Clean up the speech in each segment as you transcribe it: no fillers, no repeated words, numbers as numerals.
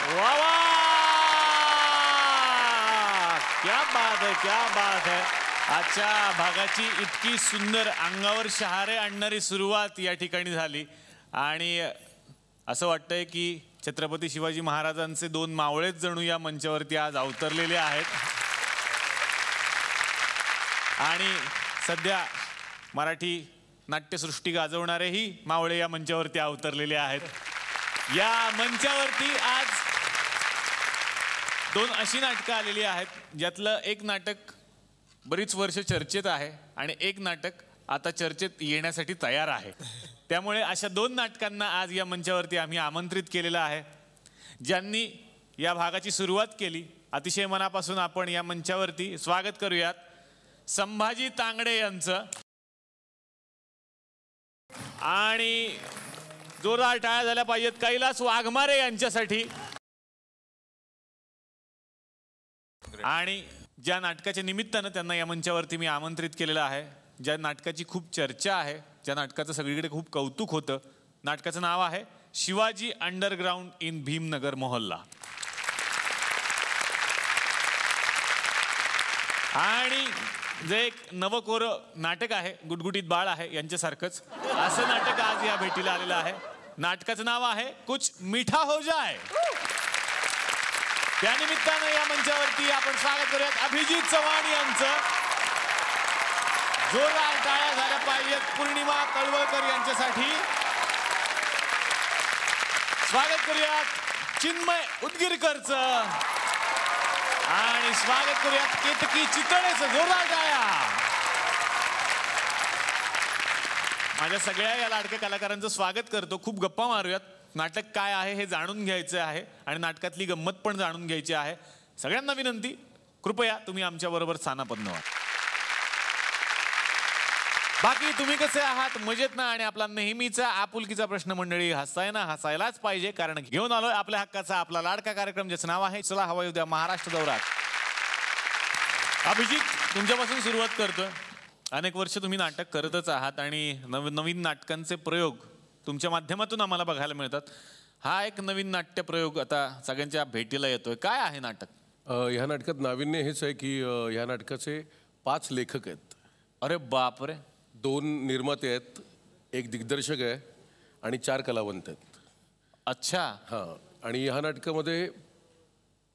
वाह वाह, क्या बात है, क्या बात है. आजच्या भागाची इतकी सुंदर अंगावर शहारे आणणारी सुरुवात या ठिकाणी झाली आणि असं वाटतंय की छत्रपती शिवाजी महाराजांचे दोन मावळेच जणू या मंचावरती आज अवतरलेले आहेत. आणि सध्या मराठी नाट्यसृष्टी गाजवणारेही मावळे या मंचावरती अवतरलेले आहेत. या मंचावरती आज दोन अशी नाटकं आलेली आहेत ज्यातलं एक नाटक बरीच वर्ष चर्चेत आहे आणि एक नाटक आता चर्चेत येण्यासाठी तयार आहे. त्यामुळे अशा दोन नाटकांना आज या मंचावरती आम्ही आमंत्रित केलेलं आहे. ज्यांनी या भागाची सुरुवात केली अतिशय मनापासून आपण या मंचावरती स्वागत करूयात संभाजी तांगडे यांचं. आणि जोरदार टाळ्या झाल्या पाहिजेत कैलास वाघमारे यांच्यासाठी. आणि ज्या नाटकाच्या निमित्तानं त्यांना या मंचावरती मी आमंत्रित केलेलं आहे, ज्या नाटकाची खूप चर्चा आहे, ज्या नाटकाचं सगळीकडे खूप कौतुक होतं, नाटकाचं नाव आहे शिवाजी अंडरग्राउंड इन भीमनगर मोहल्ला. आणि जे एक नवकोरं नाटक आहे, गुटगुटीत बाळ आहे यांच्यासारखंच असं नाटक आज या भेटीला आलेलं आहे. नाटकाचं नाव आहे कुछ मीठा हो जाए. त्यानिमित्तानं या मंचावरती आपण स्वागत करूयात अभिजित चव्हाण यांचं. जोरदार टाळ्या झाल्या पाहिजेत पूर्णिमा तळवळकर यांच्यासाठी. स्वागत करूयात चिन्मय उदगीरकरचं. आणि स्वागत करूयात केतकी चितळेचं. जोरदार टाळ्या. माझ्या सगळ्या या लाडक्या कलाकारांचं स्वागत करतो. खूप गप्पा मारूयात. नाटक काय आहे हे जाणून घ्यायचं आहे आणि नाटकातली गंमत पण जाणून घ्यायची आहे. सगळ्यांना विनंती, कृपया तुम्ही आमच्या बरोबर स्थानापन्न व्हा. बाकी तुम्ही कसे आहात? मजेत ना? आणि आपला नेहमीचा आपुलकीचा प्रश्न मंडळी, हसाय ना? हसायलाच पाहिजे, कारण घेऊन आलोय आपल्या हक्काचा आपला लाडका कार्यक्रम ज्याचं नाव आहे चला हवा उद्या महाराष्ट्र दौरा. अभिजित, तुमच्यापासून सुरुवात करतोय. अनेक वर्ष तुम्ही नाटक करतच आहात आणि नवीन नाटकांचे प्रयोग तुमच्या माध्यमातून आम्हाला बघायला मिळतात. हा एक नवीन नाट्य प्रयोग आता सगळ्यांच्या भेटीला येतोय. काय आहे नाटक? ह्या नाटकात नाविन्य हेच आहे की ह्या नाटकाचे 5 लेखक आहेत. अरे बापरे. 2 निर्माते आहेत, 1 दिग्दर्शक आहे आणि 4 कलावंत आहेत. अच्छा. हां. आणि ह्या नाटकामध्ये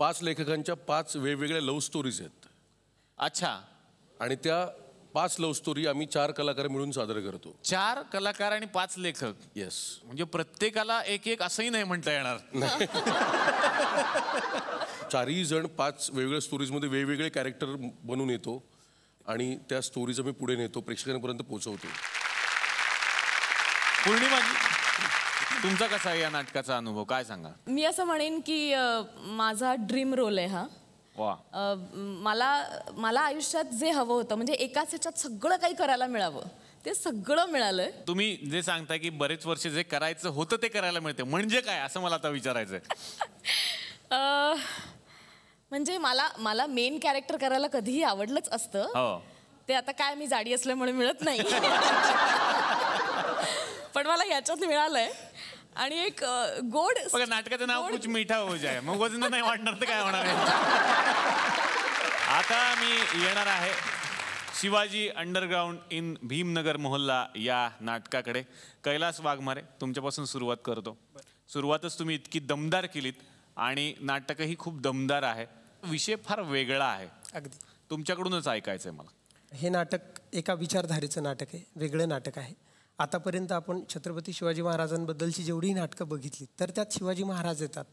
5 लेखकांच्या 5 वेगवेगळ्या लव्ह स्टोरीज आहेत. अच्छा. आणि त्या 5 लव्ह स्टोरी आम्ही 4 कलाकार मिळून सादर करतो. 4 कलाकार आणि 5 लेखक. येस. म्हणजे प्रत्येकाला एक एक असंही नाही म्हणता येणार. 4ही जण 5 वेगवेगळ्या स्टोरीजमध्ये वेगवेगळे कॅरेक्टर बनून येतो आणि त्या स्टोरीज आम्ही पुढे नेतो, प्रेक्षकांपर्यंत पोहोचवतो. पूर्णिमाजी, तुमचा कसा आहे या नाटकाचा अनुभव? काय सांगा? मी असं म्हणेन की माझा ड्रीम रोल आहे हा. वा. मला आयुष्यात जे हवं होतं, म्हणजे एकाच ह्याच्यात सगळं काही करायला मिळावं, ते सगळं मिळालंय. तुम्ही जे सांगताय की बरेच वर्ष जे करायचं होतं ते करायला मिळते, म्हणजे काय असं मला आता विचारायचंय. म्हणजे मला मेन कॅरेक्टर करायला कधीही आवडलंच असतं. हो. ते आता काय मी जाडी असल्यामुळे मिळत नाही. पण मला याच्यात मिळालंय. आणि एक गोड बघा, नाटकाचं नाव कुछ मीठा हो जाए, मग वजन नाही वाढणार तर काय होणार आहे. आता मी येणार आहे शिवाजी अंडरग्राउंड इन भीमनगर मोहल्ला या नाटकाकडे. कैलास वाघमारे, तुमच्यापासून सुरुवात करतो. सुरुवातच तुम्ही इतकी दमदार केलीत आणि नाटकही खूप दमदार आहे. विषय फार वेगळा आहे. अगदी तुमच्याकडूनच ऐकायचं आहे मला. हे नाटक एका विचारधारेचं नाटक आहे, वेगळं नाटक आहे. आतापर्यंत आपण छत्रपती शिवाजी महाराजांबद्दलची जेवढी नाटकं बघितली तर त्यात शिवाजी महाराज येतात,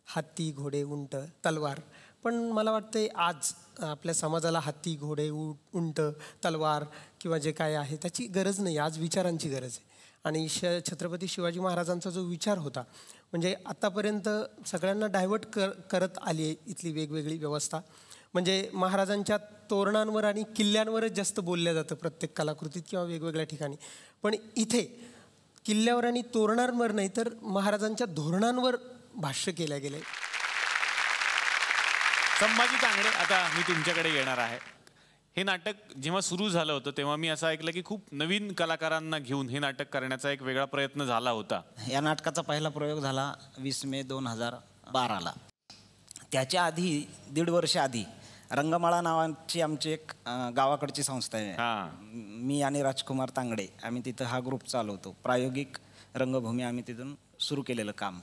हत्ती, घोडे, उंट, तलवार. पण मला वाटतं आज आपल्या समाजाला हत्ती, घोडे, उंट, तलवार किंवा जे काय आहे त्याची गरज नाही. आज विचारांची गरज आहे. आणि छत्रपती शिवाजी महाराजांचा जो विचार होता, म्हणजे आत्तापर्यंत सगळ्यांना डायव्हर्ट करत आली आहे इथली वेगवेगळी व्यवस्था. म्हणजे महाराजांच्या तोरणांवर आणि किल्ल्यांवरच जास्त बोललं जातं प्रत्येक कलाकृतीत किंवा वेगवेगळ्या ठिकाणी. पण इथे किल्ल्यावर आणि तोरणांवर नाही तर महाराजांच्या धोरणांवर भाष्य केलं गेलं. संभाजी तांगडे, आता मी तुमच्याकडे येणार आहे. हे नाटक जेव्हा सुरू झालं होतं तेव्हा मी असं ऐकलं की खूप नवीन कलाकारांना घेऊन हे नाटक करण्याचा एक वेगळा प्रयत्न झाला होता. या नाटकाचा पहिला प्रयोग झाला 20 मे 2012ला. त्याच्या आधी 1.5 वर्ष आधी रंगमाळा नावाची आमची एक गावाकडची संस्था आहे. मी आणि राजकुमार तांगडे आम्ही तिथं हा ग्रुप चालवतो. प्रायोगिक रंगभूमी आम्ही तिथून सुरू केलेलं काम.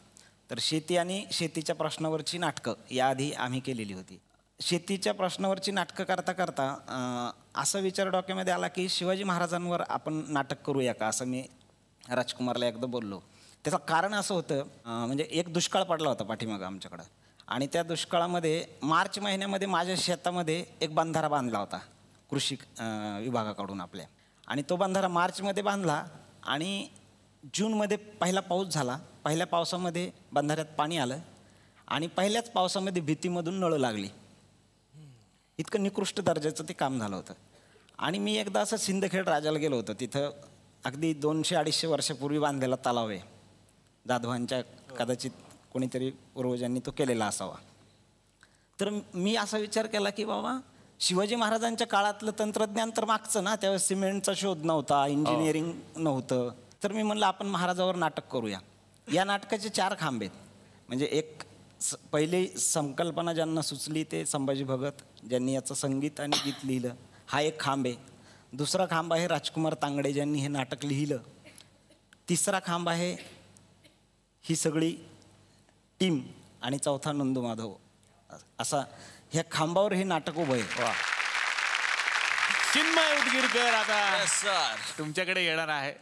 तर शेती आणि शेतीच्या प्रश्नावरची नाटकं याआधी आम्ही केलेली होती. शेतीच्या प्रश्नावरची नाटकं करता करता असा विचार डोक्यामध्ये आला की शिवाजी महाराजांवर आपण नाटक करूया का, असं मी राजकुमारला एकदा बोललो. त्याचं कारण असं होतं, म्हणजे एक दुष्काळ पडला होता पाठीमागं आमच्याकडं, आणि त्या दुष्काळामध्ये मार्च महिन्यामध्ये माझ्या शेतामध्ये एक बंधारा बांधला होता कृषी विभागाकडून आपल्या. आणि तो बंधारा मार्चमध्ये बांधला आणि जूनमध्ये पहिला पाऊस झाला. पहिल्या पावसामध्ये बंधाऱ्यात पाणी आलं आणि पहिल्याच पावसामध्ये भीतीमधून नळं लागली. इतकं निकृष्ट दर्जाचं ते काम झालं होतं. आणि मी एकदा असं सिंदखेड राजाला गेलो होतो. तिथं अगदी 200-250 वर्षापूर्वी बांधलेला तलाव आहे. जाधवांच्या कदाचित कोणीतरी पूर्वजांनी तो केलेला असावा. तर मी असा विचार केला की बाबा शिवाजी महाराजांच्या काळातलं तंत्रज्ञान तर मागचं ना, त्यावेळेस सिमेंटचा शोध नव्हता, इंजिनिअरिंग नव्हतं. तर मी म्हणलं आपण महाराजावर नाटक करूया. या नाटकाचे 4 खांब आहेत. म्हणजे एक पहिली संकल्पना ज्यांना सुचली ते संभाजी भगत, ज्यांनी याचं संगीत आणि गीत लिहिलं, हा एक खांब आहे. दुसरा खांब आहे राजकुमार तांगडे, ज्यांनी हे नाटक लिहिलं. तिसरा खांब आहे ही सगळी टीम, आणि चौथा नंदू माधव. असा ह्या खांबावर हे नाटक उभं आहे. चिन्मय उदगीरकर आता तुमच्याकडे येणार आहे.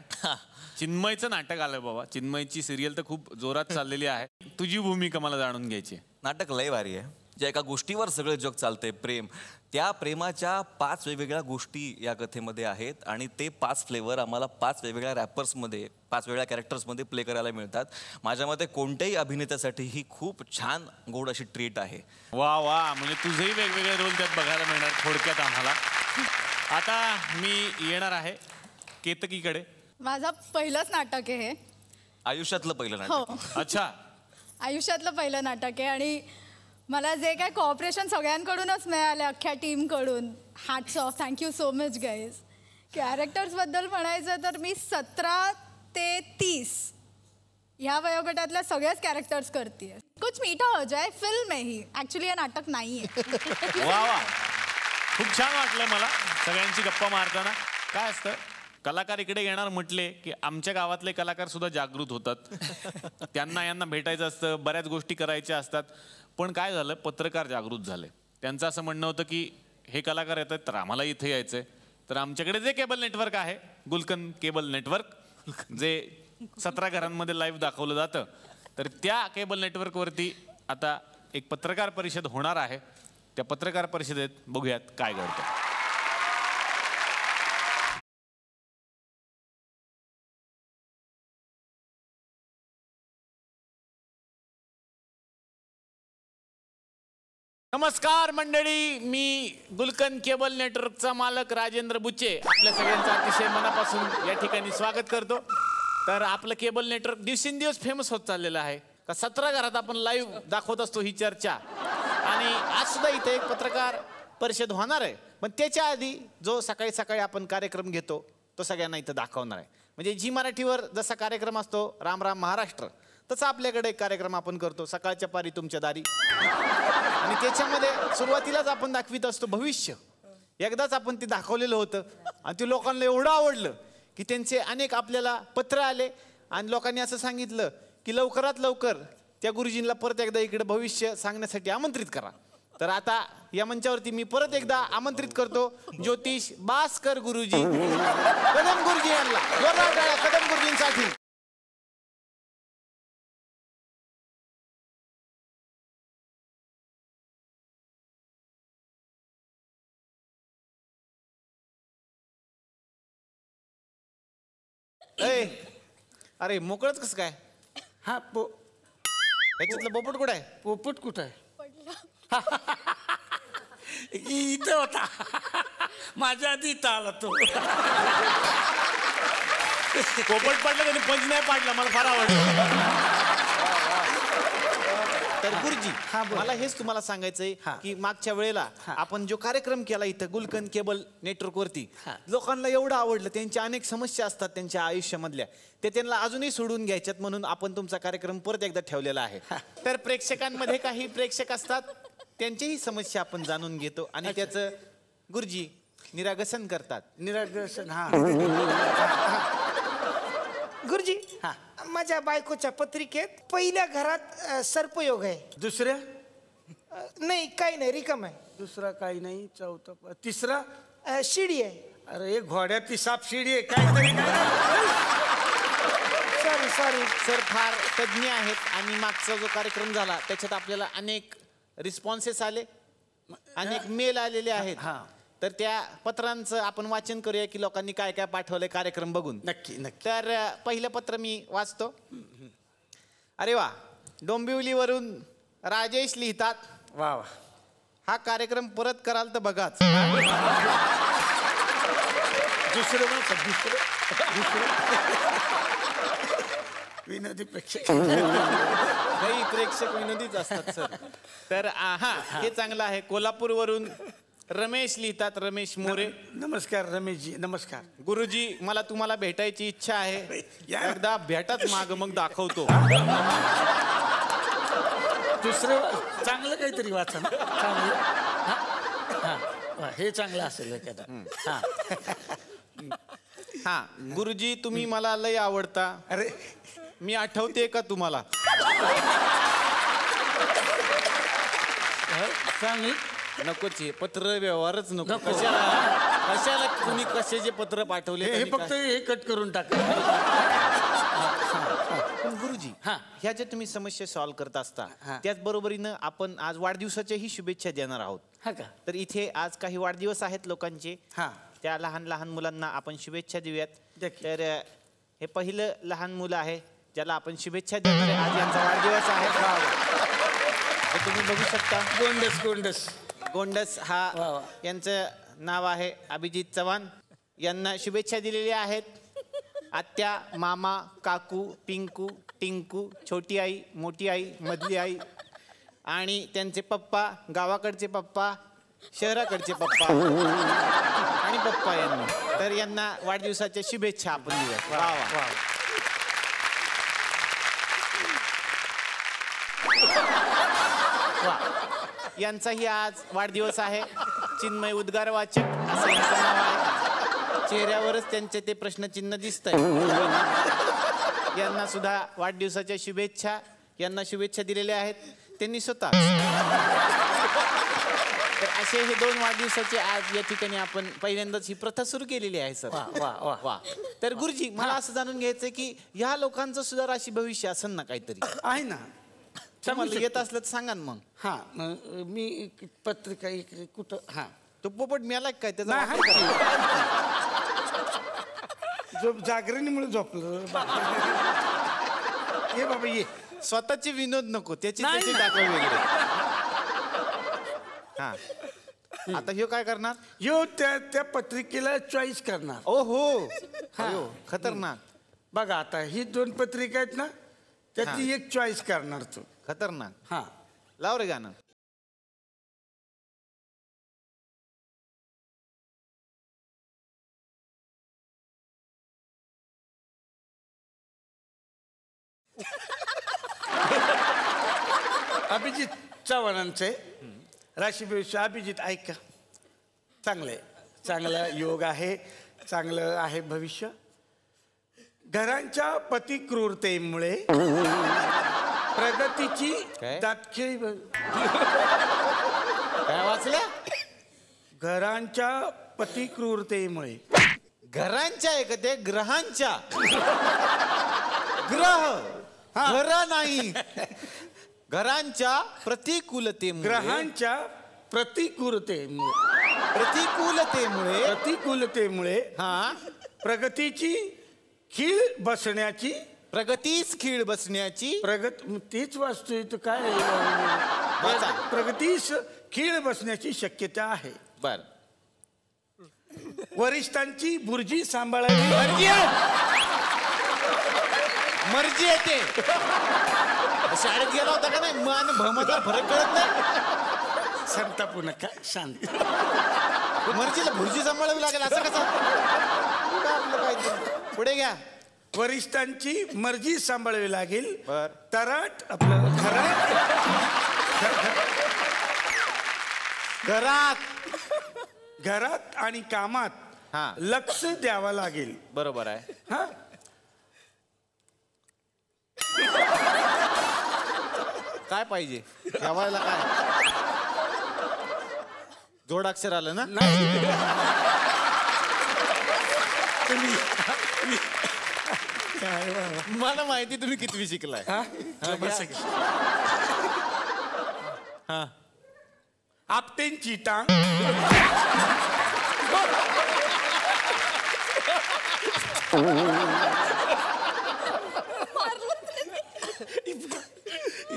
चिन्मयचं नाटक आलं बाबा. चिन्मयची सिरियल तर खूप जोरात चाललेली आहे. तुझी भूमिका मला जाणून घ्यायची. नाटक लय भारी आहे. ज्या एका गोष्टीवर सगळं जग चालतंय, प्रेम, त्या प्रेमाच्या 5 वेगवेगळ्या गोष्टी या कथेमध्ये आहेत. आणि ते 5 फ्लेवर आम्हाला 5 वेगवेगळ्या रॅपर्समध्ये, 5 वेगळ्या कॅरेक्टर्समध्ये प्ले करायला मिळतात. माझ्या मते कोणत्याही अभिनेत्यासाठी ही खूप छान गोड अशी ट्रीट आहे. वा वा, म्हणजे तुझेही वेगवेगळे रोल त्यात बघायला मिळणार थोडक्यात आम्हाला. आता मी येणार आहे केतकीकडे. माझं पहिलंच नाटक आहे हे. आयुष्यातलं पहिलं नाटक. हो, अच्छा. आयुष्यातलं पहिलं नाटक आहे. आणि मला जे काय कोऑपरेशन सगळ्यांकडूनच मिळालं, अख्ख्या टीमकडून, hats off, thank you so much guys. कॅरेक्टर्सबद्दल म्हणायचं तर मी 17 ते 30 ह्या वयोगटातल्या सगळेच कॅरेक्टर्स करते. कुछ मीठा हो जाए फिल्म आहे ही, ॲक्च्युली हे नाटक नाही आहे. वा वा, खूप छान वाटलं मला सगळ्यांची गप्पा मारताना. काय असतं, कलाकार इकडे येणार म्हटले की आमच्या गावातले कलाकार सुद्धा जागृत होतात. त्यांना यांना भेटायचं असतं, बऱ्याच गोष्टी करायच्या असतात. पण काय झालं, पत्रकार जागृत झाले. त्यांचं असं म्हणणं होतं की हे कलाकार येत आहेत तर आम्हाला इथे यायचं आहे. तर आमच्याकडे जे केबल नेटवर्क आहे, गुलकन केबल नेटवर्क, जे 17 घरांमध्ये लाईव्ह दाखवलं जातं, तर त्या केबल नेटवर्कवरती आता एक पत्रकार परिषद होणार आहे. त्या पत्रकार परिषदेत बघूयात काय घडतं. नमस्कार मंडळी, मी गुलकन केबल नेटवर्कचा मालक राजेंद्र बुचे आपल्या सगळ्यांचं अतिशय मनापासून या ठिकाणी स्वागत करतो. तर आपलं केबल नेटवर्क दिवसेंदिवस फेमस होत चाललेलं आहे. का 17 घरात आपण लाईव्ह दाखवत असतो ही चर्चा. आणि आज सुद्धा इथे एक पत्रकार परिषद होणार आहे. पण त्याच्या आधी जो सकाळी सकाळी आपण कार्यक्रम घेतो तो सगळ्यांना इथं दाखवणार आहे. म्हणजे झी मराठीवर जसा कार्यक्रम असतो राम राम महाराष्ट्र, तसा आपल्याकडे एक कार्यक्रम आपण करतो सकाळच्या पारी तुमच्या दारी. आणि त्याच्यामध्ये सुरुवातीलाच आपण दाखवित असतो भविष्य. एकदाच आपण ते दाखवलेलं होतं आणि ते लोकांना एवढं आवडलं की त्यांचे अनेक आपल्याला पत्र आले आणि लोकांनी असं सांगितलं की लवकरात लवकर त्या गुरुजींना परत एकदा इकडे भविष्य सांगण्यासाठी आमंत्रित करा. तर आता या मंचावरती मी परत एकदा आमंत्रित करतो ज्योतिष भास्कर गुरुजी, कदम गुरुजी यांना. जोरदार टाळ्या कदम गुरुजींसाठी. अरे मोकळच कसं काय? हा त्याच्यातलं पोपट कुठं आहे? पोपट कुठं आहे? इथं होता. माझ्या आधी इथं आला तो. पोपट पडलं त्यांनी पंच नाही पाडला. मला फार आवडलं. तर गुरुजी मला हेच तुम्हाला सांगायचंय की मागच्या वेळेला आपण जो कार्यक्रम केला इथं गुलकंद केबल नेटवर्क वरती लोकांना एवढं आवडलं. त्यांच्या अनेक समस्या असतात त्यांच्या आयुष्यामधल्या, ते त्यांना अजूनही सोडून घ्यायच्यात म्हणून आपण तुमचा कार्यक्रम परत एकदा ठेवलेला आहे. तर प्रेक्षकांमध्ये काही प्रेक्षक असतात, त्यांच्याही समस्या आपण जाणून घेतो आणि त्याचं गुरुजी निरागसन करतात. निरागसन गुरुजी माझ्या बायकोच्या पत्रिकेत पहिल्या घरात सर्पयोग आहे. दुसऱ्या नाही काही नाही, रिकाम आहे. दुसरा काही नाही. चौथा तिसरा शिडी आहे. अरे एक घोड्याची साप शिडी आहे काहीतरी. सॉरी सर फार तज्ज्ञ आहेत आणि मागचा जो कार्यक्रम झाला त्याच्यात आपल्याला अनेक रिस्पॉन्सेस आले, अनेक मेल आलेले आहेत. तर त्या पत्रांचं आपण वाचन करूया की लोकांनी काय काय पाठवलंय कार्यक्रम बघून. नक्की नक्की. तर पहिलं पत्र मी वाचतो. अरे वा, डोंबिवलीवरून राजेश लिहितात, वा वा, हा कार्यक्रम परत कराल तर बघाच. दुसरं विनोदी प्रेक्षक. काही प्रेक्षक विनोदीच असतात सर. तर हे चांगलं आहे. कोल्हापूरवरून रमेश लिहितात, रमेश मोरे. नमस्कार रमेशजी. नमस्कार गुरुजी, मला तुम्हाला भेटायची इच्छा आहे, एकदा भेटाच माग मग दाखवतो. दुसरं चांगलं काहीतरी वाचा ना. चांगलं हे चांगलं असेल. हा गुरुजी, तुम्ही मला लय आवडता. अरे मी आठवते का तुम्हाला? चांगली नकोच, हे पत्र व्यवहारच नको. कशाला कुणी कशाचे पत्र पाठवले? हे फक्त हे कट करून टाक. पण गुरुजी, ह्या ज्या तुम्ही समस्या सॉल्व्ह करत असता त्याचबरोबरीनं आपण आज वाढदिवसाच्याही शुभेच्छा देणार आहोत. तर इथे आज काही वाढदिवस आहेत लोकांचे, त्या लहान लहान मुलांना आपण शुभेच्छा देऊयात. तर हे पहिलं लहान मुलं आहे ज्याला आपण शुभेच्छा देणार आहे. आज यांचा वाढदिवस आहे. तुम्ही बघू शकता. गोंडस हा यांचं नाव आहे. अभिजित चव्हाण यांना शुभेच्छा दिलेल्या आहेत. आत्या, मामा, काकू, पिंकू, टिंकू, छोटी आई, मोठी आई, मधली आई आणि त्यांचे पप्पा, गावाकडचे पप्पा, शहराकडचे पप्पा आणि पप्पा यांनी. तर यांना वाढदिवसाच्या शुभेच्छा आपण देऊया. वा वा. यांचाही आज वाढदिवस आहे. चिन्मय उद्गार वाचक असं यांचं नाव आहे. चेहऱ्यावरच त्यांचे ते प्रश्नचिन्ह दिसतंय. यांना सुद्धा वाढदिवसाच्या शुभेच्छा. यांना शुभेच्छा दिलेल्या आहेत त्यांनी स्वतः. तर असे हे 2 वाढदिवसाचे आज या ठिकाणी आपण पहिल्यांदाच ही प्रथा सुरू केलेली आहे सर. वा. तर गुरुजी, मला असं जाणून घ्यायचंय की ह्या लोकांचं सुद्धा राशी भविष्य असेल ना काहीतरी? आहे ना. तुम्हाला येत असलं तर सांगा ना मग. मी पत्रिका कुठं तो पोपट मिळाला काय त्याचा? जागरणीमुळे झोपलं. ये बाबा ये. स्वतःचे विनोद नको, त्याची दाखव वेगळे. आता ह्यो काय करणार? ह्यो त्या पत्रिकेला चॉईस करणार. ओहो, खतरनाक. बघा आता ही 2 पत्रिका आहेत ना, त्यातली एक चॉईस करणार तू. खतरनाक. लाव रे गाणं. अभिजित चव्हाणांचे राशी भविष्य. अभिजित ऐका, चांगलं आहे, चांगला योग आहे, चांगलं आहे भविष्य. घरांच्या पतिक्रूरतेमुळे प्रगतीची दाटखेळी. काय वाचल्या? घरांच्या पतिक्रूरतेमुळे. घरांच्या आहे का ते? ग्रहांच्या. ग्रह घर नाही. घरांच्या प्रतिकूलतेमुळे. ग्रहांच्या प्रतिकूलतेमुळे प्रगतीची खीळ बसण्याची. प्रगतीच खीळ बसण्याची. तीच वास्तू तर काय प्रगतीस खीळ बसण्याची शक्यता आहे. बर. वरिष्ठांची बुर्जी सांभाळावी. मर्जी येते. शाळेत गेला होता का नाही? मन भमतला फरक कळत नाही. संतापू नका, शांत. मर्जीला भुर्जी सांभाळावी लागेल असं कसं? आपलं काय पुढे घ्या. वरिष्ठांची मर्जी सांभाळावी लागेल. बर. तराट आपलं घरात आणि कामात लक्ष द्यावं लागेल. बरोबर आहे. हा, काय पाहिजे ठेवायला? काय जोडाक्षर आलं ना? मला माहिती तुम्ही कितवी शिकलाय. आपटेंची टांग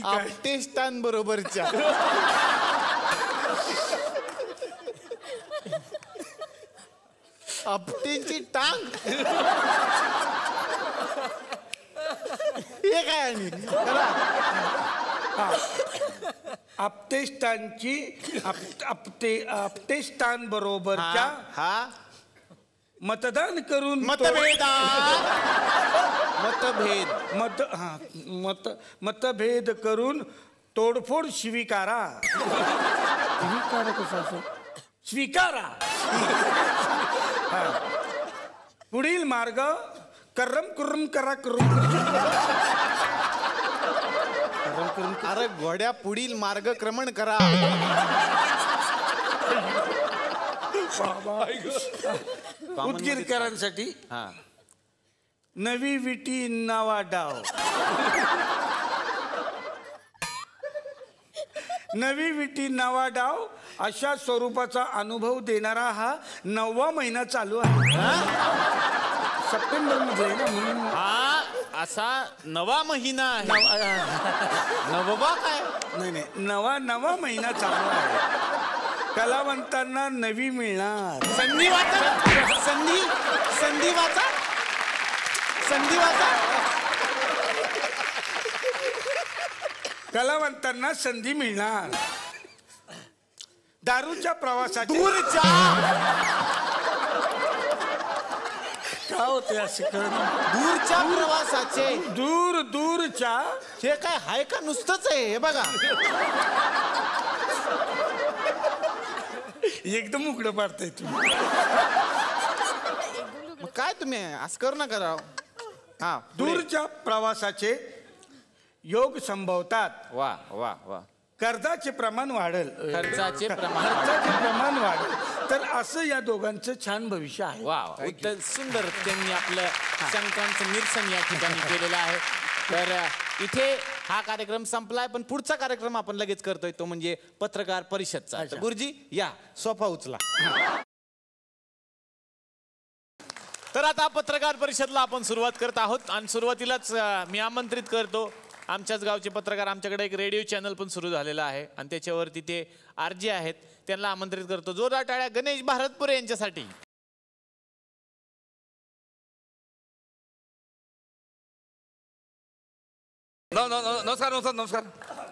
आपटेस्तान बरोबरच्या. आपटेंची टांग हे काय? आणि आपटेस्तानची आपटेस्तान बरोबरच्या हा मतदान करून मतभेद करून तोडफोड स्वीकारा. स्वीकारा. पुढील मार्ग कर्रम कुर्रम करा करून. अरे घोड्या पुढील मार्गक्रमण करा. उदगीरकरांसाठी नवी विटी नवा डाव. नवी विटी नवा डाव अशा स्वरूपाचा अनुभव देणारा हा 9वा महिना चालू आहे. सप्टेंबर मध्ये ना, म्हणून हा असा नवा महिना आहे. नववा काय? नाही, नवा महिना चालू आहे. कलावंतांना नवी मिळणार. संधी वाचा. कलावंतांना संधी मिळणार. दारूच्या प्रवासाची काय होते असे दूरच्या प्रवासाचे दूरच्या हे काय हाय का नुसतंच आहे? हे बघा एकदम उघडं पाडताय तुम्ही. काय तुम्ही असं करू नका राव. हा, दूरच्या प्रवासाचे योग संभवतात. वा वा वा. कर्जाचे प्रमाण वाढेल. खर्चाचे प्रमाण वाढेल. तर असं या दोघांचं छान भविष्य आहे. वा, उत्तम सुंदर त्यांनी आपलं शंकांचं निरसन या ठिकाणी केलेलं आहे. तर इथे हा कार्यक्रम संपलाय, पण पुढचा कार्यक्रम आपण लगेच करतोय, तो म्हणजे पत्रकार परिषदचा. गुरुजी या, सोफा उचला. तर आता पत्रकार परिषदला आपण सुरुवात करत आहोत आणि सुरुवातीलाच मी आमंत्रित करतो आमच्याच गावचे पत्रकार. आमच्याकडे एक रेडिओ चॅनल पण सुरू झालेला आहे आणि त्याच्यावरती ते आरजे आहेत, त्यांना आमंत्रित करतो. जोरदार टाळ्या गणेश भारतपुरे यांच्यासाठी.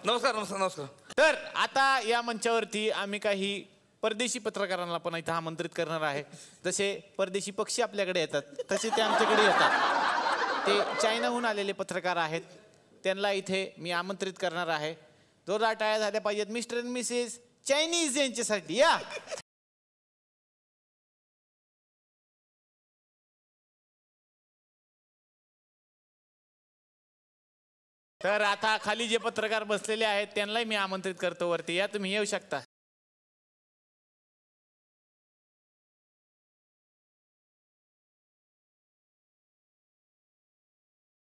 नमस्कार. तर आता या मंचावरती आम्ही काही परदेशी पत्रकारांना पण इथं आमंत्रित करणार आहे. जसे परदेशी पक्षी आपल्याकडे येतात तसे ते आमच्याकडे येतात. ते चायनाहून आलेले पत्रकार आहेत, त्यांना इथे मी आमंत्रित करणार आहे. जोरदार टाळ्या झाल्या पाहिजेत मिस्टर अँड मिसेस चायनीज यांच्यासाठी. या. तर आता खाली जे पत्रकार बसलेले आहेत त्यांनाही मी आमंत्रित करतो वरती. या, तुम्ही येऊ शकता.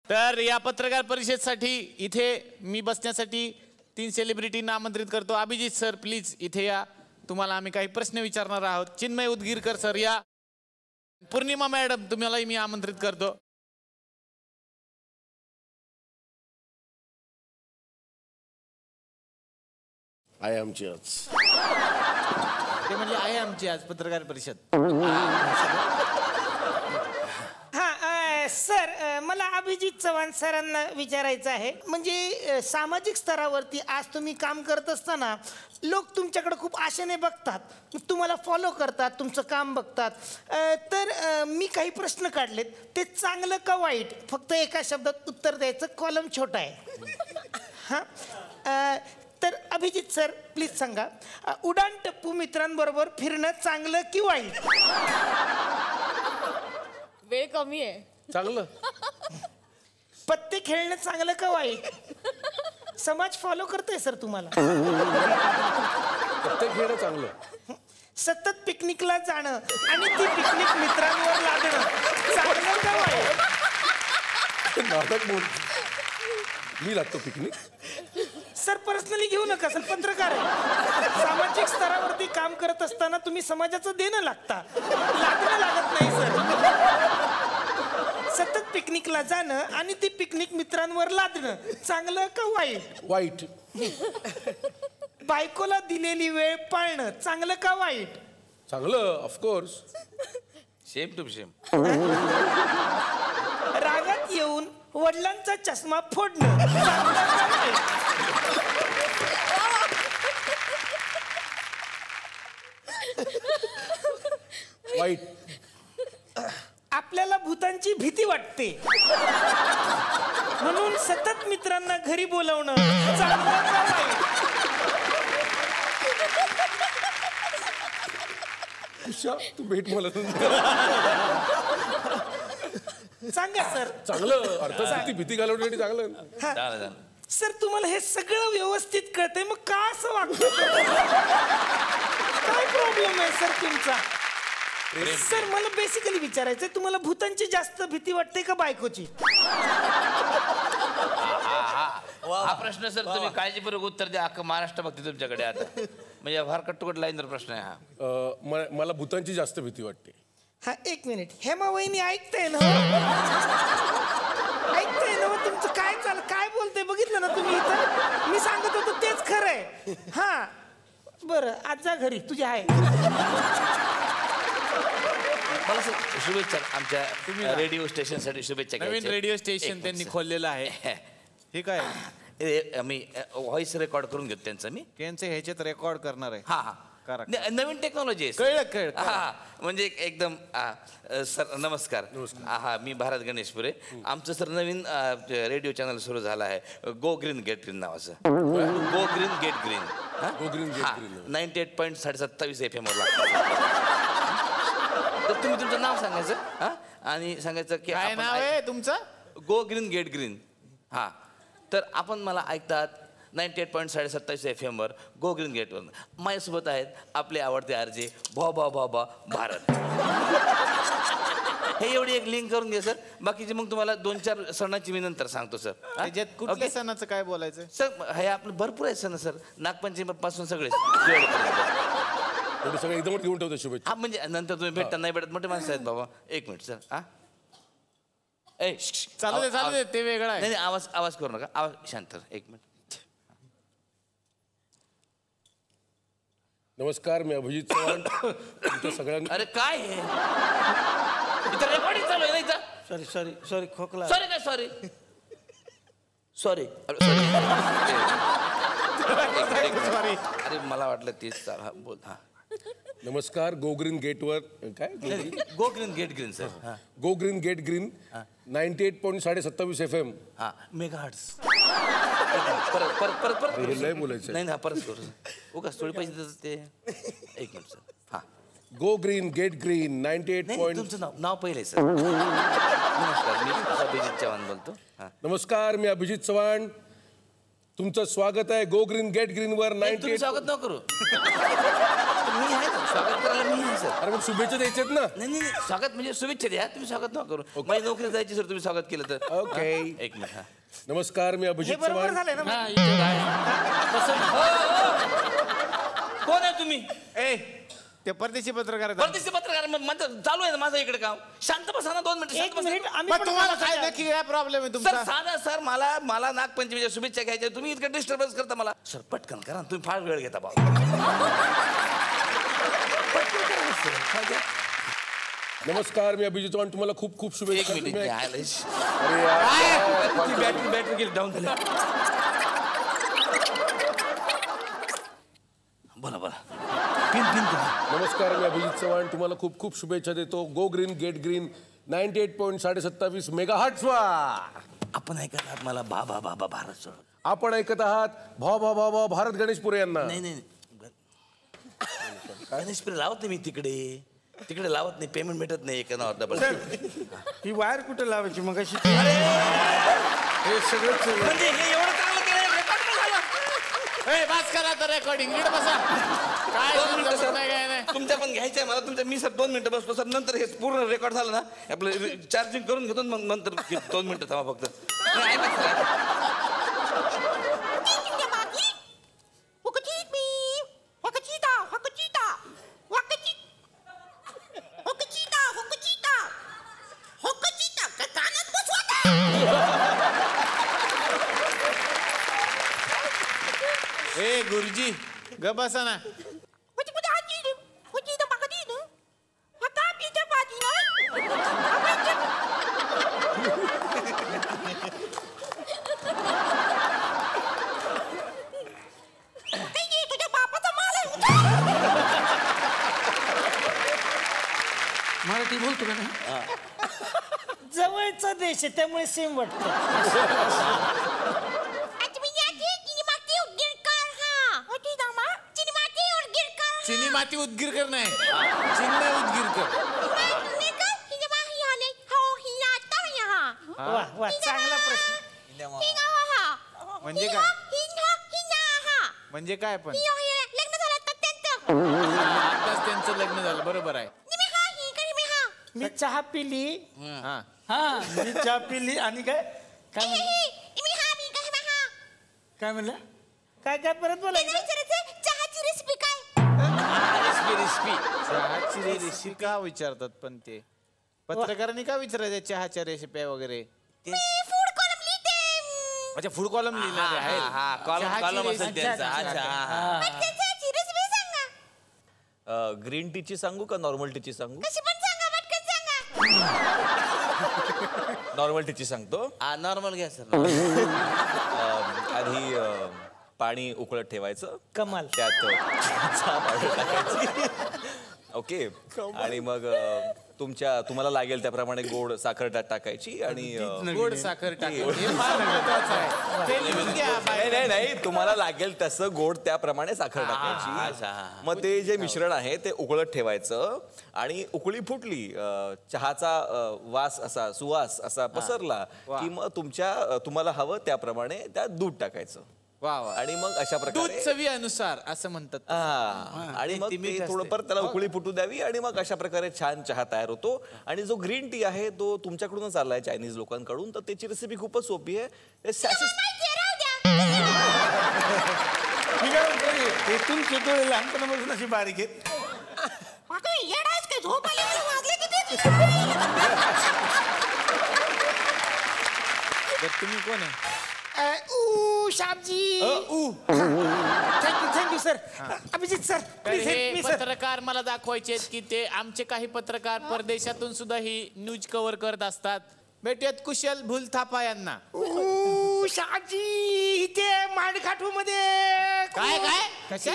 तर या पत्रकार परिषदेसाठी इथे मी बसण्यासाठी 3 सेलिब्रिटींना आमंत्रित करतो. अभिजित सर प्लीज इथे या, तुम्हाला आम्ही काही प्रश्न विचारणार आहोत. चिन्मय उदगीरकर सर या. पूर्णिमा मॅडम तुम्हालाही मी आमंत्रित करतो. आहे आमची आज. ते म्हणजे आहे आमची आज पत्रकार परिषद. सर मला अभिजित चव्हाण सरांना विचारायचं आहे. म्हणजे सामाजिक स्तरावरती आज तुम्ही काम करत असताना लोक तुमच्याकडे खूप आशेने बघतात, तुम्हाला फॉलो करतात, तुमचं काम बघतात. तर मी काही प्रश्न काढलेत, ते चांगलं का वाईट फक्त एका शब्दात उत्तर द्यायचं. कॉलम छोटा आहे. हां, तर अभिजित सर प्लीज सांगा, उडान टप्पू मित्रांबरोबर फिरणं चांगलं की वाईट? वेळ कमी आहे. चांगलं. पत्ते खेळणं चांगलं का वाईट? समाज फॉलो करतोय सर तुम्हाला. पत्ते खेळणं चांगलं. सतत पिकनिकला जाणं आणि ती पिकनिक मित्रांवर लादणं चांगलं का वाईट? नाटक बोल, मी लागतो पिकनिक. सर पर्सनली घेऊ नका सर, पत्रकार आहे. सामाजिक स्तरावरती काम करत असताना तुम्ही समाजाचं देणं लागता, लागणं लागत नाही सर. सतत पिकनिकला जाणं आणि ती पिकनिक मित्रांवर लादणं चांगलं का वाईट? वाईट. बायकोला दिलेली वेळ पाळणं चांगलं का वाईट? चांगलं, ऑफकोर्स. Same to same. रागात येऊन वडिलांचा चष्मा फोडणं चांगलं का वाईट? वाईट. आपल्याला भूतांची भीती वाटते म्हणून सतत मित्रांना घरी बोलवणं चांगलं का वाईट? तू भेट मला. सांगा सर. चांगलं. अर्थात भीती घालवण्यासाठी चांगलं. सर तुम्हाला हे सगळं व्यवस्थित कळतंय, मग का असं वागतं? काय प्रॉब्लेम आहे सर तुमचा? सर मला बेसिकली विचारायचंय, तुम्हाला भूतांची जास्त भीती वाटते का बायकोची? हा प्रश्न सर तुम्ही काळजीपूर्वक उत्तर द्या. अख्खा महाराष्ट्र बघते तुमच्याकडे आता. म्हणजे फार कटुकट लाईनर प्रश्न आहे हा. मला भूतांची जास्त भीती वाटते. हा एक मिनिट, हेमा वहिनी ऐकताय ना? ऐकताय ना? तुमचं काय चाल काय बोलते बघितलं ना तुम्ही इथं? मी सांगत होतो तेच खरंय. हा बरं, आज जा घरी, तुझी आहे. मला सर शुभेच्छा आमच्या रेडिओ स्टेशनसाठी शुभेच्छा. नवीन रेडिओ स्टेशन त्यांनी खोललेलं आहे. हे काय? मी व्हॉइस रेकॉर्ड करून घेतो त्यांचं. मी त्यांचं ह्याच्यात रेकॉर्ड करणार आहे. हा हा, नवीन टेक्नॉलॉजी आहे. कळलं. हा म्हणजे एकदम सर नमस्कार. हा मी भारत गणेशपुरे. आमचं सर नवीन रेडिओ चॅनल सुरू झालं आहे, गो ग्रीन गेट ग्रीन नावाचं. Go green gate green. Go green gate green. 98.27 FM वर लागतं. तर तुम्ही तुमचं नाव सांगायचं आणि सांगायचं की काय नाव आहे तुमचं? Go green gate green. हा तर आपण मला ऐकतात 98.27 FM वर गो ग्रीन गेटवर. माझ्यासोबत आहेत आपले आवडते आरजे भा भारत. हे एवढी एक लिंक करून घ्या सर. बाकीचे मग तुम्हाला 2-4 सणाची मी नंतर सांगतो सर. त्याच्यात कुठल्या सणाचं काय बोलायचं सर? हे आपलं भरपूर आहे सण सर, नागपंचमी पासून सगळे सगळे एकदम घेऊन ठेवतो शुभेच्छा. हा म्हणजे नंतर तुम्ही भेटता नाही भेटत, मोठे माणसं आहेत बाबा. एक मिनिट सर. हा चालू दे ते वेगळं आहे. नाही आवाज करू नका. आवाज शांत. एक मिनिट. नमस्कार, मी अभिजित चव्हाण. तुमच्या सगळ्यांना. अरे काय हे इथं रेकॉर्डिंग चालू आहे ना इथं? सॉरी खोकला. सॉरी काय सॉरी अरे मला वाटलं तेच चाल. हा बोल. हा नमस्कार. गो ग्रीन गेटवर काय? Go green gate green sir. Go green gate green 98.27 FM. हा मेगाहर्ट्झ. परत नाही बोलायचं. नाही परत करू उगाच थोडे पैसे देतात ते. एक मिनिट सर. हा गो ग्रीन गेट ग्रीन 98. तुमचं नाव पहिले सर. नमस्कार, मी अभिजित चव्हाण बोलतो. नमस्कार, मी अभिजित चव्हाण. तुमचं स्वागत आहे गो ग्रीन गेट ग्रीन वर. तुम्ही स्वागत न करू. मी आहे ना, स्वागत करायला मी आहे सर. अरे मग शुभेच्छा द्यायच्यात ना. नाही स्वागत म्हणजे शुभेच्छा द्या. तुम्ही स्वागत न करू. माझी नोकरी जायची सर, तुम्ही स्वागत केलं तर. ओके. एक मिनिट. हा नमस्कार, मी अभिजित चव्हाण. कोण आहे तुम्ही? ते परदेशी पत्रकार. परदेशी पत्रकार चालू आहे ना माझं इकडे काम. शांत बसा ना 2 मिनिटं. एक मिनिट. तुम्हाला काय नक्की काय प्रॉब्लेम आहे तुमचा? सर साधा सर मला नागपंचमीच्या शुभेच्छा घ्यायच्या. तुम्ही इतकं डिस्टर्बन्स करता मला. सर पटकन करा, तुम्ही फार वेळ घेता बाबा. पटकन करा सर. नमस्कार, मी अभिजित चव्हाण. तुम्हाला खूप खूप शुभेच्छा. एक मिनिट बॅटरी गेली डाऊन झाली. बोला बोला. नमस्कार, मी अभिजित चव्हाण. तुम्हाला खूप खूप शुभेच्छा देतो. गो ग्रीन गेट ग्रीन 98.27 मेगाहर्ट्झवर आपण ऐकत आहात मला बाबा बाबा भारत सोड. आपण ऐकत आहात भा भा भा भा भारत गणेशपुरे यांना. नाही गणेशपुरे लावत नाही मी तिकडे लावत नाही. पेमेंट भेटत नाही एका नावावर डबल. ही वायर कुठे लावायची मग अशी? हे सगळं म्हणजे हे एवढं चांगलं केलं रेकॉर्ड पण झालं. बस करा तर रेकॉर्डिंग नीट बसा. काय तुमच्या पण घ्यायचंय मला तुमच्या. मी सर 2 मिनिटं बसतो सर. नंतर हे पूर्ण रेकॉर्ड झालं ना आपलं चार्जिंग करून घेतो मग नंतर 2 मिनिटं थांबा फक्त. गुरुजी ग बसा ना. मराठी बोलतो का? जवळचा देश आहे त्यामुळे सेम वाटतं. चिनी माती उदगीरकर नाही, चिन्मय उदगीरकर. वा वा चांगला प्रश्न. म्हणजे काय? म्हणजे काय पण आताच त्यांचं लग्न झालं. बरोबर आहे. मी चहा पिली. मी चहा पिली आणि काय काय म्हणलं? काय काय परत बोलायचं? चहाची रेसिपी काय? चहाची रेसिपी का विचारतात पण ते पत्रकारांनी का विचारायचं चहाच्या रेसिपी वगैरे? फूड कॉलम लिहिते. अच्छा फूड कॉलम लिहिणारे आहेत. कॉलम असेल त्यांचा. चहाची रेसिपी सांगा. ग्रीन टीची सांगू का नॉर्मल टीची सांगू? कशी पण सांगा, पटकन सांगा. नॉर्मल टीची सांगतो. नॉर्मल घ्या सर. आधी पाणी उकळत ठेवायचं. कमाल. त्यात चहा पावडर टाकायची. ओके. आणि मग तुम्हाला लागेल त्याप्रमाणे गोड साखर त्यात टाकायची आणि गोड साखर टाकायची. हे फार महत्त्वाचं आहे. ते लिहून घ्या. नाही तुम्हाला लागेल तसं गोड त्याप्रमाणे साखर टाकायची. मग ते जे मिश्रण आहे ते उकळत ठेवायचं आणि उकळी फुटली, चहाचा वास असा सुवास असा पसरला की मग तुम्हाला हवं त्याप्रमाणे त्यात दूध टाकायचं. आणि मग अशा प्रकारे दूध चवीनुसार असं म्हणतात. आणि मग ते थोडं परत त्याला उकळी फुटू द्यावी आणि मग अशा प्रकारे छान चहा तयार होतो. आणि जो ग्रीन टी आहे तो तुमच्याकडूनच आलाय चायनीज लोकांकडून. तर त्याची रेसिपी खूपच सोपी आहे. तुमचे डोळे लहानपणापासून अशी बारीक आहेत. तुम्ही कोण आहे? Shyamji. Thank you sir. Abhijit sir हे पत्रकार मला दाखवायचे की ते आमचे काही पत्रकार परदेशातून सुद्धा ही न्यूज कव्हर करत असतात. भेटूयात कुशल भूलथापा यांना. श्यामजी इथे मांडकाठू मध्ये काय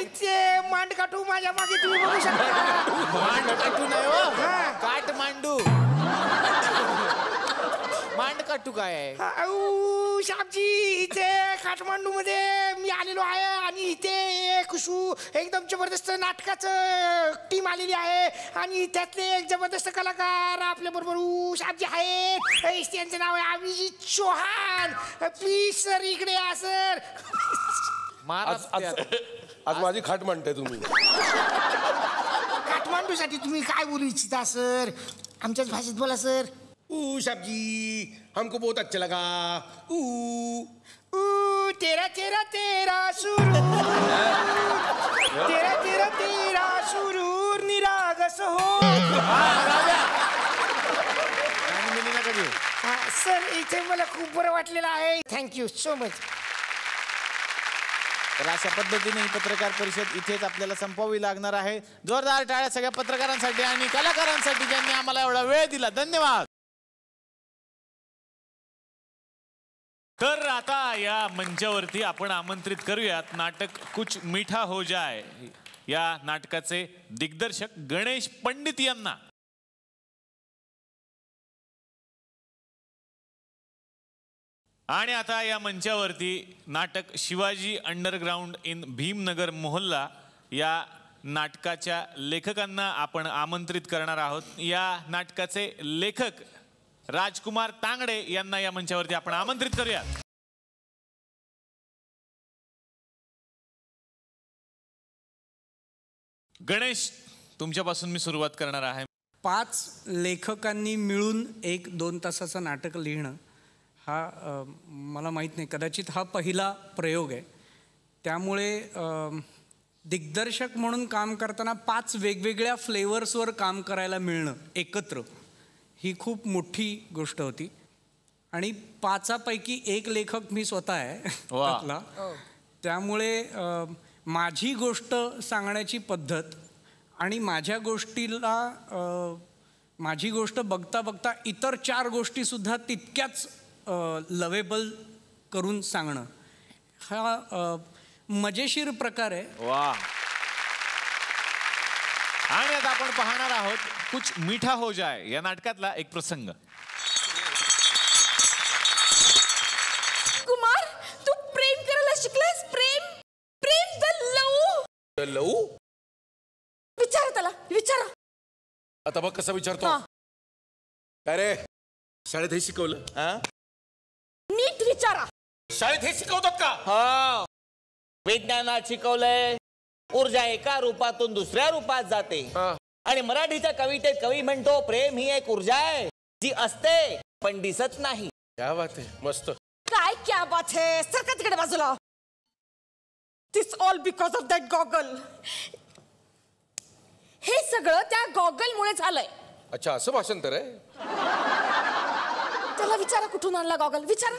इथे मांडकाठू माझ्या मागे तुम्ही बघू शकता. मांडकाठू नाही हो, काठमांडू. मांडकाठू काय आहे? श्यामजी इथे काठमांडू मध्ये मी आलेलो आहे आणि इथे एक एकदम जबरदस्त नाटकाचं टीम आलेली आहे आणि त्यातले एक जबरदस्त कलाकार आपल्या बरोबर श्यामजी आहेत. त्यांचं नाव आहे अभिजित चव्हाण. प्लीज सर इकडे या सर. आज माझी खाट मांडताय तुम्ही. काठमांडू साठी तुम्ही काय बोलू इच्छिता सर? आमच्याच भाषेत बोला सर. साहबजी हमको बहुत अच्छा लगा. तेरा तेरा तेरा सुरूर, तेरा तेरा तेरा सुरूर निरागस हो. सर इथे मला खूप बरं वाटलेलं आहे. Thank you so much. तर अशा पद्धतीने ही पत्रकार परिषद इथेच आपल्याला संपवावी लागणार आहे. जोरदार टाळ्या सगळ्या पत्रकारांसाठी आणि कलाकारांसाठी ज्यांनी आम्हाला एवढा वेळ दिला. धन्यवाद. तर आता या मंचावरती आपण आमंत्रित करूयात नाटक कुछ मीठा हो जाए या नाटकाचे दिग्दर्शक गणेश पंडित यांना. आणि आता या मंचावरती नाटक शिवाजी अंडरग्राउंड इन भीमनगर मोहल्ला या नाटकाच्या लेखकांना आपण आमंत्रित करणार आहोत. या नाटकाचे लेखक राजकुमार तांगडे यांना या मंचावरती आपण आमंत्रित करूया. गणेश, तुमच्यापासून मी सुरुवात करणार आहे. 5 लेखकांनी मिळून 1-2 तासाचं नाटक लिहिणं हा मला माहीत नाही, कदाचित हा पहिला प्रयोग आहे. त्यामुळे दिग्दर्शक म्हणून काम करताना 5 वेगवेगळ्या फ्लेवर्सवर काम करायला मिळणं एकत्र ही खूप मोठी गोष्ट होती. आणि 5पैकी 1 लेखक मी स्वतः आहे त्यातला. त्यामुळे माझी गोष्ट सांगण्याची पद्धत आणि माझ्या गोष्टीला माझी गोष्ट बघता बघता इतर 4 गोष्टीसुद्धा तितक्याच लवेबल करून सांगणं हा मजेशीर प्रकार आहे. वा. आणि आता आपण पाहणार आहोत कुछ मीठा हो जाए या नाटकातला एक प्रसंग. कुमार, तू प्रेम करायला शिकलास? प्रेम प्रेम द लव. विचार त्याला, विचार. आता बघ कसा विचारतो. अरे शाळेत हे शिकवलं? नीट विचारा. शाळेत हे शिकवतात का? हा, विज्ञानात शिकवलंय ऊर्जा एका रूपातून दुसऱ्या रूपात जाते. आणि मराठीच्या कवितेत कवी म्हणतो प्रेम ही एक ऊर्जा आहे जी असते पण दिसत नाही. क्या बात आहे, मस्त. काय क्या बात है, सरका तिकडे बाजूला. This all because of that goggle. हे सगळं त्या गॉगल मुळे झालंय. अच्छा, असं भाषांतर आहे. त्याला विचारा कुठून आणला गॉगल, विचारा.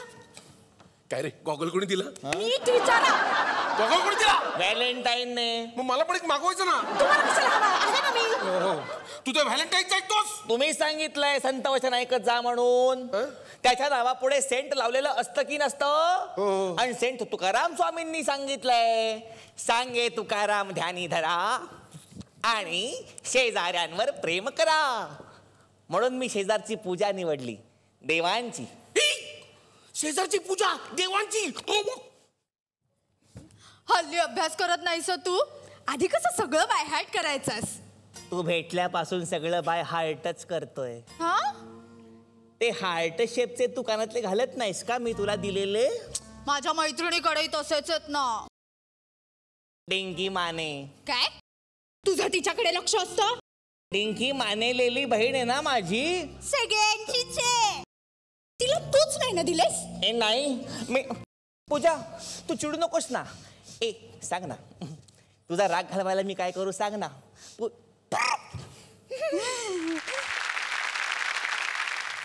काय रे, गॉगल कोणी दिला? नीट विचारा. गॉगल कोणी दिला? व्हॅलेंटाईनने. मग मला पण एक मागवायचं ना. तुम्हाला कशाला हवा आहे ना मी. तू तर व्हॅलेंटाईनचा ऐकतोस? तुम्ही सांगितलंय संत वचन ऐकत जा म्हणून. त्याच्या नावापुढे सेंट लावलेलं असतं की नसतं? आणि सेंट तुकाराम स्वामींनी सांगितलंय सांगे तुकाराम ध्यानी धरा आणि शेजाऱ्यांवर प्रेम करा. म्हणून मी शेजारची पूजा निवडली, देवांची. शेजारची पूजा देवांची? हल्ली अभ्यास करत नाहीस तू? आधी कसं सगळं बाय हार्ट करायचंस? तू भेटल्यापासून सगळं बाय हार्टच करतोय. हा, ते हार्ट शेपचे तू कानातले घालत नाहीस का मी तुला दिलेले? माझ्या मैत्रिणीकडे तसेच आहेत ना. डिंकी माने. काय तुझं तिच्याकडे लक्ष असतं? डिंकी मानेलेली बहीण आहे ना माझी. सगळ्यांचीच आहे. तिला तूच नाही ना दिलेस? ए नाही, मी पूजा तू चिडू नकोस ना. ए सांग ना, तुझा राग घालवायला मी काय करू सांग ना.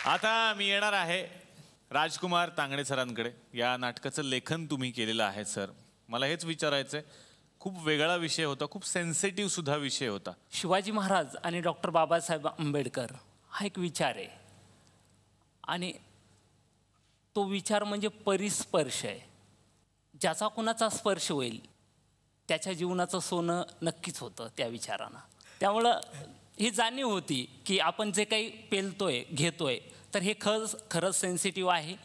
आता मी येणार आहे राजकुमार तांगडे सरांकडे. या नाटकाचं लेखन तुम्ही केलेलं आहे सर. मला हेच विचारायचंय, खूप वेगळा विषय होता, खूप सेन्सिटिव्ह सुद्धा विषय होता. शिवाजी महाराज आणि डॉक्टर बाबासाहेब आंबेडकर हा एक विचार आहे. आणि तो विचार म्हणजे परिस्पर्श आहे. ज्याचा कोणाचा स्पर्श होईल त्याच्या जीवनाचं सोनं नक्कीच होतं त्या विचारानं. त्यामुळं ही जाणीव होती की आपण जे काही पेलतोय घेतोय तर हे खरंच सेन्सिटिव्ह आहे.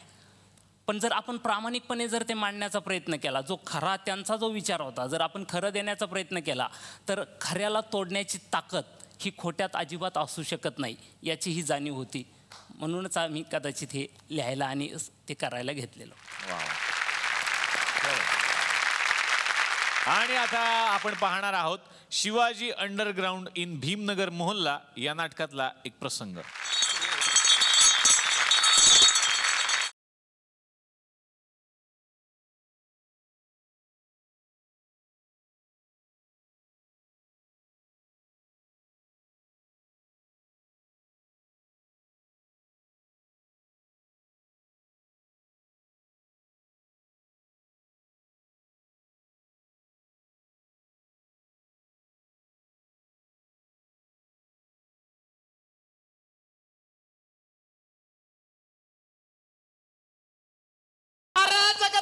पण जर आपण प्रामाणिकपणे जर ते मांडण्याचा प्रयत्न केला, जो खरा त्यांचा जो विचार होता जर आपण खरं देण्याचा प्रयत्न केला तर खऱ्याला तोडण्याची ताकद ही खोट्यात अजिबात असू शकत नाही याची ही जाणीव होती. म्हणूनच आम्ही कदाचित हे लिहायला आणि ते करायला घेतलेलं. आणि आता आपण पाहणार आहोत शिवाजी अंडरग्राउंड इन भीमनगर मोहल्ला या नाटकातला एक प्रसंग.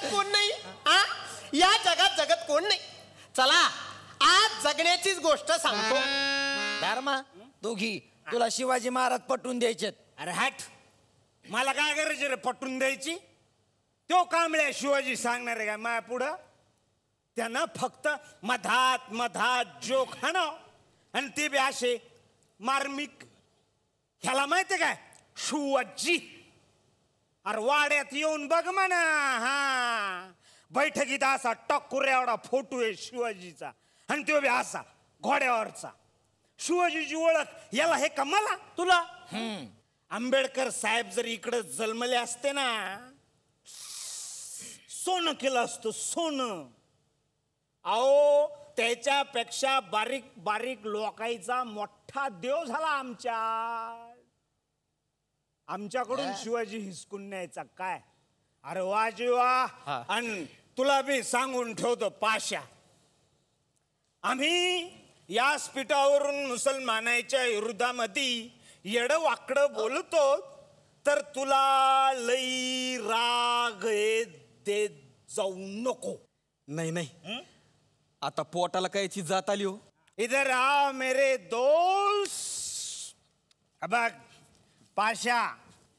कोण नाही हा? या जगात जगत कोण नाही. चला आज जगण्याचीच गोष्ट सांगतो. धर्मा दोघी तुला शिवाजी महाराज पटवून द्यायचे. अरे हट, मला काय करायचे रे पटवून द्यायची? तो कांबळ्या शिवाजी सांगणार आहे का माया पुढं? त्यानं फक्त मधात मधात जोक हाणं आणि ते बी असे मार्मिक. ह्याला माहितीये काय शिवाजी? अरे वाड्यात येऊन बघ म्हणा. हा बैठकीत असा टक्कुर एवढा फोटो आहे शिवाजीचा आणि तो बी असा घोड्यावरचा. शिवाजीची ओळख याला हे का मला तुला? आंबेडकर साहेब जर इकडे जन्मले असते ना, सोनं केलं असतं सोनं. अहो त्याच्यापेक्षा बारीक बारीक लोकांचा मोठा देव झाला आमच्याकडून शिवाजी हिसकून न्यायचा काय? अरे वा जीवा. आणि तुला बी सांगून ठेवतो पाशा, आम्ही या स्पिटावरून मुसलमानाच्या विरोधामध्ये येडं वाकडं बोलतो तर तुला लई राग देत जाऊ नको. नाही नाही आता पोटाला कायची जात आली हो. इधर आओ मेरे दोस्त. बघ पाशा,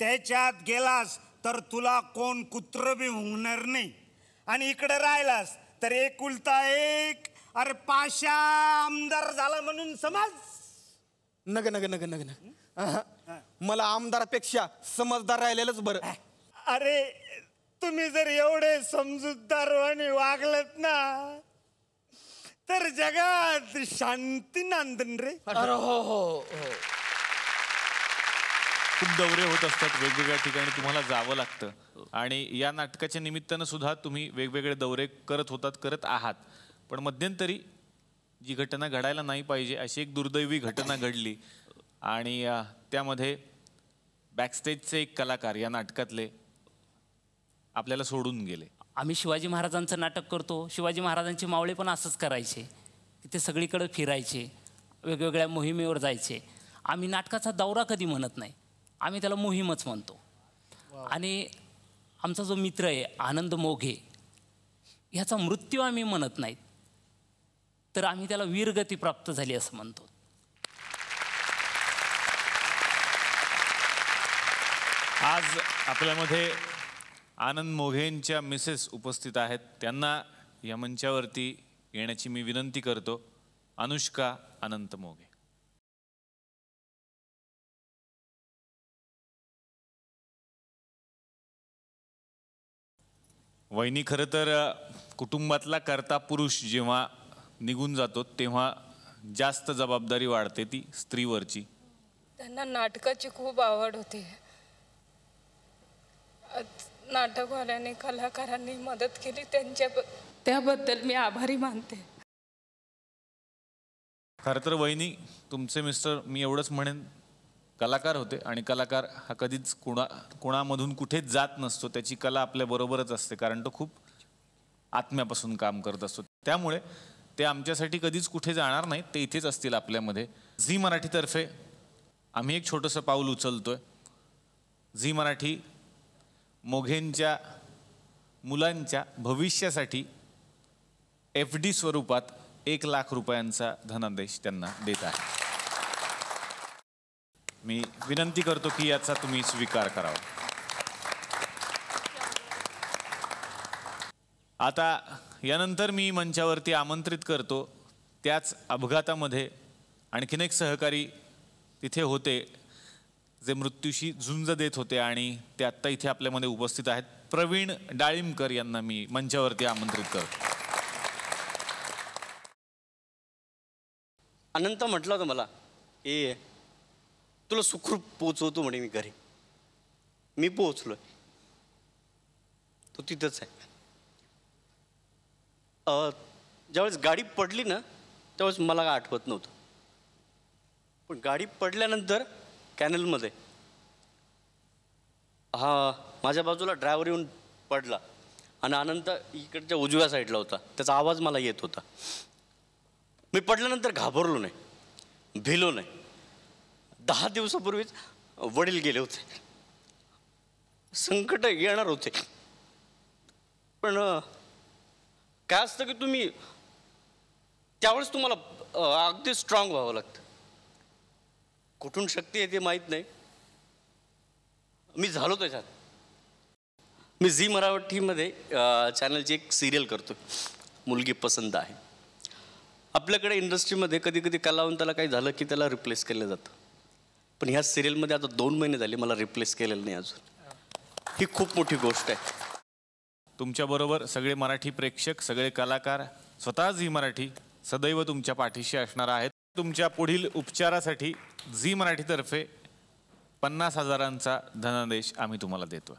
त्याच्यात गेलास तर तुला कोण कुत्र बी होणार नाही आणि इकडे राहिलास तर एकुलता एक. अरे पाशा आमदार झाला म्हणून समज. नग नग नग नग नग मला आमदारापेक्षा समजदार राहिलेलंच बरं. अरे तुम्ही जर एवढे समजूतदारवाने वागलत ना तर जगात शांती नांदन रे. अरे हो हो हो. खूप दौरे होत असतात वेगवेगळ्या ठिकाणी, तुम्हाला जावं लागतं आणि या नाटकाच्या निमित्तानं सुद्धा तुम्ही वेगवेगळे दौरे करत आहात. पण मध्यंतरी जी घटना घडायला नाही पाहिजे अशी एक दुर्दैवी घटना घडली आणि त्यामध्ये बॅकस्टेजचे एक कलाकार या नाटकातले आपल्याला सोडून गेले. आम्ही शिवाजी महाराजांचं नाटक करतो. शिवाजी महाराजांचे मावळे पण असंच करायचे की ते सगळीकडे फिरायचे, वेगवेगळ्या मोहिमेवर जायचे. आम्ही नाटकाचा दौरा कधी म्हणत नाही, आम्ही त्याला मोहीमच म्हणतो. आणि आमचा जो मित्र आहे आनंद मोघे, ह्याचा मृत्यू आम्ही म्हणत नाहीत, तर आम्ही त्याला वीरगती प्राप्त झाली असं म्हणतो. आज आपल्यामध्ये आनंद मोघेंच्या मिसेस उपस्थित आहेत. त्यांना या मंचावरती येण्याची मी विनंती करतो. अनुष्का अनंत मोघे. वहिनी, खरं तर कुटुंबातला कर्ता पुरुष जेव्हा निघून जातो तेव्हा जास्त जबाबदारी वाढते ती स्त्रीवरची. त्यांना नाटकाची खूप आवड होती. नाटकवाल्यांनी कलाकारांनी मदत केली त्याबद्दल मी आभारी मानते. खरं तर वहिनी, तुमचे मिस्टर मी एवढंच म्हणेन कलाकार होते आणि कलाकार हा कधीच कोणामधून कुठेच जात नसतो. त्याची कला आपल्या बरोबरच असते कारण तो खूप आत्म्यापासून काम करत असतो. त्यामुळे ते आमच्यासाठी कधीच कुठे जाणार नाहीत, ते इथेच असतील आपल्यामध्ये. झी मराठीतर्फे आम्ही एक छोटंसं पाऊल उचलतोय. झी मराठी मोघेंच्या मुलांच्या भविष्यासाठी FD स्वरूपात 1 लाख रुपयांचा धनादेश त्यांना देत आहे. मी विनंती करतो की याचा तुम्ही स्वीकार करावा. आता यानंतर मी मंचावरती आमंत्रित करतो त्याच अपघातामध्ये आणखीन एक सहकारी तिथे होते जे मृत्यूशी झुंज देत होते आणि ते आत्ता इथे आपल्यामध्ये उपस्थित आहेत. प्रवीण डाळिंबकर यांना मी मंचावरती आमंत्रित करतो. अनंत म्हटलं होतं मला की तुला सुखरूप पोचवतो म्हणे मी घरी. मी पोहोचलोय, तो तिथंच आहे. ज्यावेळेस गाडी पडली ना त्यावेळेस मला काय आठवत नव्हतं, पण गाडी पडल्यानंतर कॅनलमध्ये माझ्या बाजूला ड्रायव्हर येऊन पडला आणि अनंत इकडच्या उजव्या साईडला होता. त्याचा आवाज मला येत होता. मी पडल्यानंतर घाबरलो नाही, भिलो नाही. 10 दिवसापूर्वीच वडील गेले होते, संकट येणार होते. पण काय असतं की तुम्ही त्यावेळेस तुम्हाला अगदी स्ट्रॉंग व्हावं लागतं. कुठून शक्ती येते माहीत नाही, मी झालो त्याच्यात. मी झी मराठीमध्ये चॅनलची एक सिरियल करतो, मुलगी पसंत आहे. आपल्याकडे इंडस्ट्रीमध्ये कधी कधी कलावंताला काही झालं की त्याला रिप्लेस केलं जातं, पण ह्या सिरियलमध्ये आता 2 महिने झाले मला रिप्लेस केलेलं नाही अजून. ही खूप मोठी गोष्ट आहे. तुमच्याबरोबर सगळे मराठी प्रेक्षक, सगळे कलाकार, स्वतः झी मराठी सदैव तुमच्या पाठीशी असणार आहेत. तुमच्या पुढील उपचारासाठी झी मराठीतर्फे 50,000चा धनादेश आम्ही तुम्हाला देतो.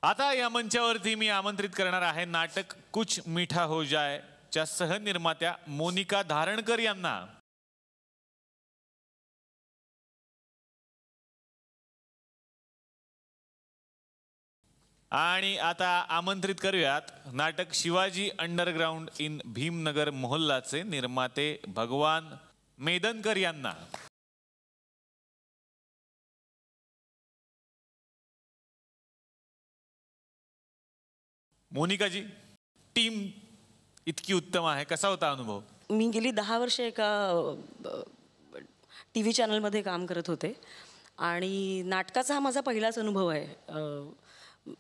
आता या मंचावरती मी आमंत्रित करणार आहे नाटक कुछ मीठा हो जाए च्या सहनिर्मात्या मोनिका धारणकर यांना. आणि आता आमंत्रित करूयात नाटक शिवाजी अंडरग्राउंड इन भीमनगर मोहल्लाचे निर्माते भगवान मेदनकर यांना. मोनिकाजी, टीम इतकी उत्तम आहे, कसा होता अनुभव? मी गेली 10 वर्ष एका TV चॅनलमध्ये काम करत होते आणि नाटकाचा हा माझा पहिलाच अनुभव आहे.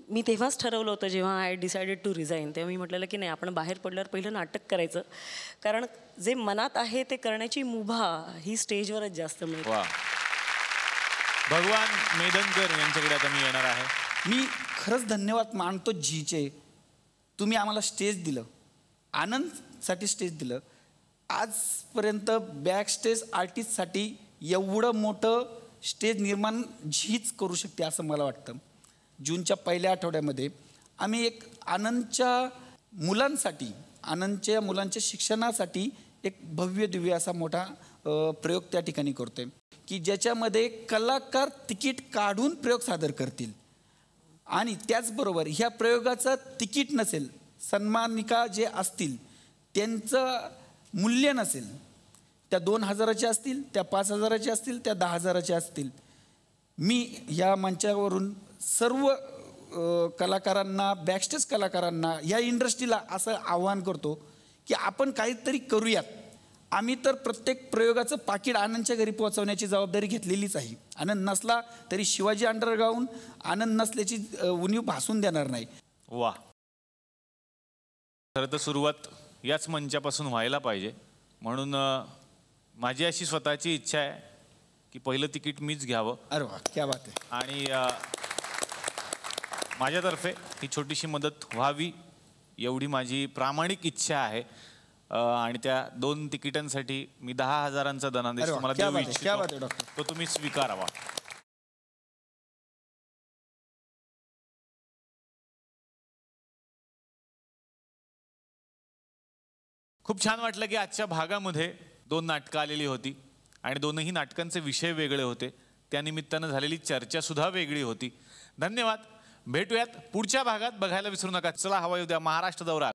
मी तेव्हाच ठरवलं होतं जेव्हा आय डिसाइडेड टू रिझाईन, तेव्हा मी म्हटलेलं की नाही, आपण बाहेर पडल्यावर पहिलं नाटक करायचं, कारण जे मनात आहे ते करण्याची मुभा ही स्टेजवरच जास्त मिळते. भगवान मेदनकर यांच्याकडे आता मी येणार आहे. मी खरंच धन्यवाद मानतो झीचे. तुम्ही आम्हाला स्टेज दिलं, आनंदसाठी स्टेज दिलं. आजपर्यंत बॅक स्टेज आर्टिस्टसाठी एवढं मोठं स्टेज निर्माण झीच करू शकते असं मला वाटतं. जूनच्या पहिल्या आठवड्यामध्ये आम्ही एक आनंदच्या मुलांच्या शिक्षणासाठी एक भव्य दिव्य असा मोठा प्रयोग त्या ठिकाणी करतोय की ज्याच्यामध्ये कलाकार तिकीट काढून प्रयोग सादर करतील आणि त्याचबरोबर ह्या प्रयोगाचं तिकीट नसेल, सन्मानिका जे असतील त्यांचं मूल्य नसेल, त्या 2,000च्या असतील, त्या 5,000च्या असतील, त्या 10,000च्या असतील. मी या मंचावरून सर्व कलाकारांना, बॅकस्टेज कलाकारांना, या इंडस्ट्रीला असं आवाहन करतो की आपण काहीतरी करूयात. आम्ही तर प्रत्येक प्रयोगाचं पाकीट आनंदच्या घरी पोहोचवण्याची जबाबदारी घेतलेलीच आहे. आनंद नसला तरी शिवाजी अंडरग्राउंड आनंद नसल्याची उणीव भासून देणार नाही. वा, खरं तर सुरुवात याच मंचापासून व्हायला पाहिजे, म्हणून माझी अशी स्वतःची इच्छा आहे की पहिलं तिकीट मीच घ्यावं. अरे वा, क्या बात आहे. आणि माझ्यातर्फे ही छोटीशी मदत व्हावी एवढी माझी प्रामाणिक इच्छा आहे. आणि त्या 2 तिकिटांसाठी मी 10,000चा धनादेश तुम्हाला देऊ इच्छितो, तो तुम्ही स्वीकारावा. खूप छान वाटलं की आजच्या भागामध्ये 2 नाटकं आलेली होती आणि दोनही नाटकांचे विषय वेगळे होते. त्यानिमित्तानं झालेली चर्चा सुद्धा वेगळी होती. धन्यवाद. भेटूयात पुढच्या भागात. बघायला विसरू नका. चला हवा येऊ द्या महाराष्ट्र दौरा.